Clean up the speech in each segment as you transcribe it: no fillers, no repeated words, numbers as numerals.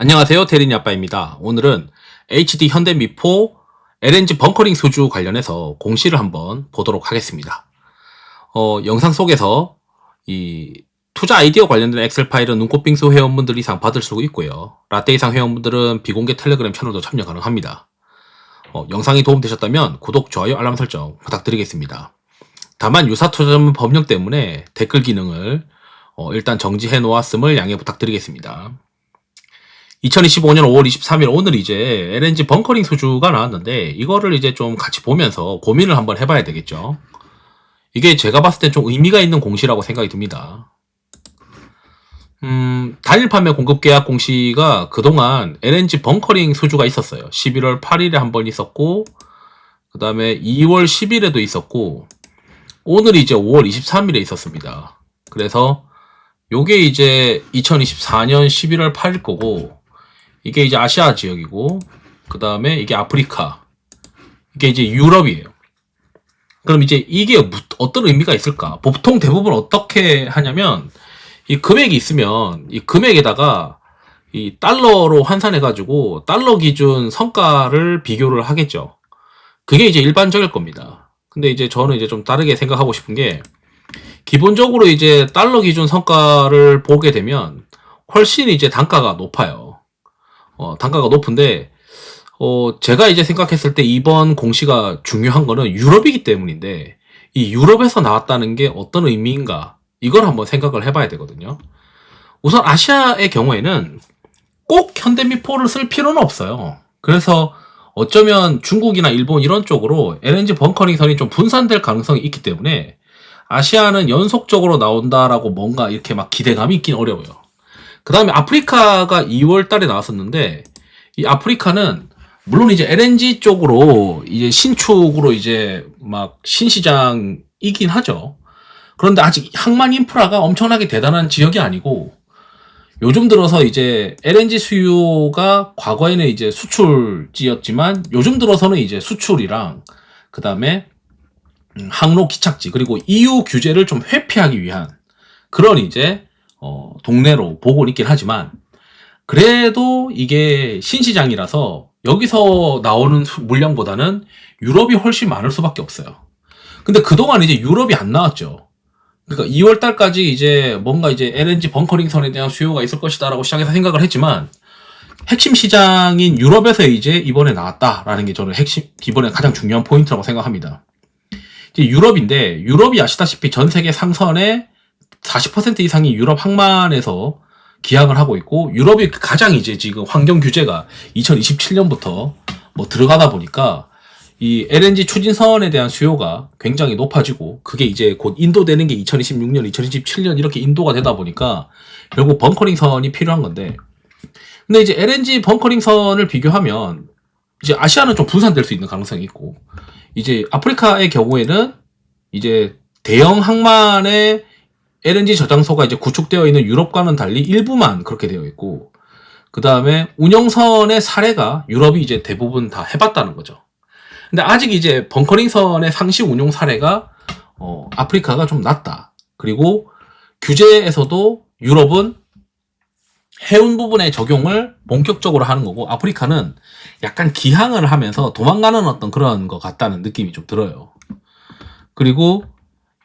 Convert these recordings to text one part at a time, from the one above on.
안녕하세요. 대리니 아빠입니다. 오늘은 HD 현대미포 LNG 벙커링 수주 관련해서 공시를 한번 보도록 하겠습니다. 영상 속에서 이 투자 아이디어 관련된 엑셀 파일은 눈꽃빙수 회원분들 이상 받을 수 있고요. 라떼 이상 회원분들은 비공개 텔레그램 채널도 참여 가능합니다. 영상이 도움되셨다면 구독, 좋아요, 알람 설정 부탁드리겠습니다. 다만 유사투자 전문 법령 때문에 댓글 기능을 일단 정지해 놓았음을 양해 부탁드리겠습니다. 2025년 5월 23일 오늘 이제 LNG 벙커링 수주가 나왔는데 이거를 이제 좀 같이 보면서 고민을 한번 해봐야 되겠죠. 이게 제가 봤을 땐 좀 의미가 있는 공시라고 생각이 듭니다. 단일 판매 공급 계약 공시가 그동안 LNG 벙커링 수주가 있었어요. 11월 8일에 한 번 있었고 그 다음에 2월 10일에도 있었고 오늘이 이제 5월 23일에 있었습니다. 그래서 요게 이제 2024년 11월 8일 거고 이게 이제 아시아 지역이고 그 다음에 이게 아프리카, 이게 이제 유럽이에요. 그럼 이제 이게 어떤 의미가 있을까? 보통 대부분 어떻게 하냐면 이 금액이 있으면 이 금액에다가 이 달러로 환산해 가지고 달러 기준 성과를 비교를 하겠죠. 그게 이제 일반적일 겁니다. 근데 이제 저는 이제 좀 다르게 생각하고 싶은 게 기본적으로 이제 달러 기준 성과를 보게 되면 훨씬 이제 단가가 높아요. 단가가 높은데, 제가 이제 생각했을 때 이번 공시가 중요한 거는 유럽이기 때문인데, 이 유럽에서 나왔다는 게 어떤 의미인가, 이걸 한번 생각을 해봐야 되거든요. 우선 아시아의 경우에는 꼭 현대미포를 쓸 필요는 없어요. 그래서 어쩌면 중국이나 일본 이런 쪽으로 LNG 벙커링 선이 좀 분산될 가능성이 있기 때문에 아시아는 연속적으로 나온다라고 뭔가 이렇게 막 기대감이 있긴 어려워요. 그 다음에 아프리카가 2월 달에 나왔었는데, 이 아프리카는, 물론 이제 LNG 쪽으로, 이제 신축으로 이제 막 신시장이긴 하죠. 그런데 아직 항만 인프라가 엄청나게 대단한 지역이 아니고, 요즘 들어서 이제 LNG 수요가 과거에는 이제 수출지였지만, 요즘 들어서는 이제 수출이랑, 그 다음에 항로 기착지, 그리고 EU 규제를 좀 회피하기 위한 그런 이제 동네로 보고 있긴 하지만 그래도 이게 신시장이라서 여기서 나오는 물량보다는 유럽이 훨씬 많을 수밖에 없어요. 근데 그동안 이제 유럽이 안 나왔죠. 그러니까 2월 달까지 이제 뭔가 이제 LNG 벙커링 선에 대한 수요가 있을 것이다라고 시장에서 생각을 했지만 핵심 시장인 유럽에서 이제 이번에 나왔다라는 게 저는 이번에 가장 중요한 포인트라고 생각합니다. 이제 유럽인데 유럽이 아시다시피 전 세계 상선의 40% 이상이 유럽 항만에서 기항을 하고 있고 유럽이 가장 이제 지금 환경 규제가 2027년부터 뭐 들어가다 보니까 이 LNG 추진선에 대한 수요가 굉장히 높아지고 그게 이제 곧 인도되는 게 2026년, 2027년 이렇게 인도가 되다 보니까 결국 벙커링 선이 필요한 건데 근데 이제 LNG 벙커링 선을 비교하면 이제 아시아는 좀 분산될 수 있는 가능성이 있고 이제 아프리카의 경우에는 이제 대형 항만의 LNG 저장소가 이제 구축되어 있는 유럽과는 달리 일부만 그렇게 되어 있고, 그 다음에 운영선의 사례가 유럽이 이제 대부분 다 해봤다는 거죠. 근데 아직 이제 벙커링선의 상시 운용 사례가, 아프리카가 좀 낮다. 그리고 규제에서도 유럽은 해운 부분의 적용을 본격적으로 하는 거고, 아프리카는 약간 기항을 하면서 도망가는 어떤 그런 것 같다는 느낌이 좀 들어요. 그리고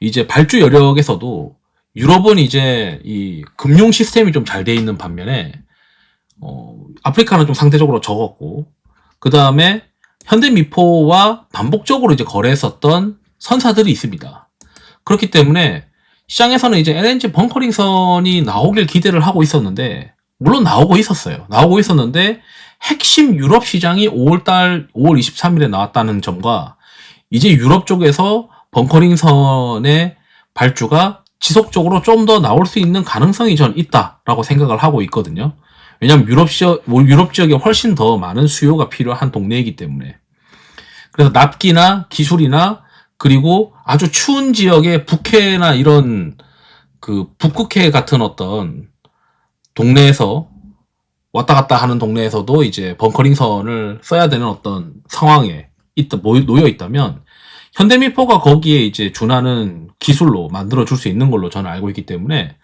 이제 발주 여력에서도 유럽은 이제 이 금융 시스템이 좀 잘 돼 있는 반면에 아프리카는 좀 상대적으로 적었고 그 다음에 현대미포와 반복적으로 이제 거래했었던 선사들이 있습니다. 그렇기 때문에 시장에서는 이제 LNG 벙커링 선이 나오길 기대를 하고 있었는데 물론 나오고 있었어요. 나오고 있었는데 핵심 유럽 시장이 5월 23일에 나왔다는 점과 이제 유럽 쪽에서 벙커링 선의 발주가 지속적으로 좀 더 나올 수 있는 가능성이 전 있다라고 생각을 하고 있거든요. 왜냐하면 유럽 지역에 훨씬 더 많은 수요가 필요한 동네이기 때문에. 그래서 납기나 기술이나 그리고 아주 추운 지역의 북해나 이런 그 북극해 같은 어떤 동네에서 왔다 갔다 하는 동네에서도 이제 벙커링 선을 써야 되는 어떤 상황에 놓여 있다면 현대미포가 거기에 이제 준하는 기술로 만들어줄 수 있는 걸로 저는 알고 있기 때문에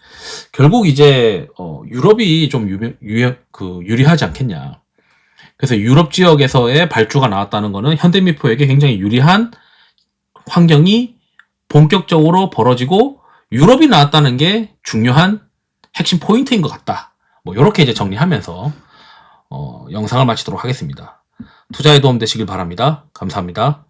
결국 이제 유럽이 좀 유리하지 않겠냐. 그래서 유럽 지역에서의 발주가 나왔다는 거는 현대미포에게 굉장히 유리한 환경이 본격적으로 벌어지고 유럽이 나왔다는 게 중요한 핵심 포인트인 것 같다. 뭐 이렇게 이제 정리하면서 영상을 마치도록 하겠습니다. 투자에 도움 되시길 바랍니다. 감사합니다.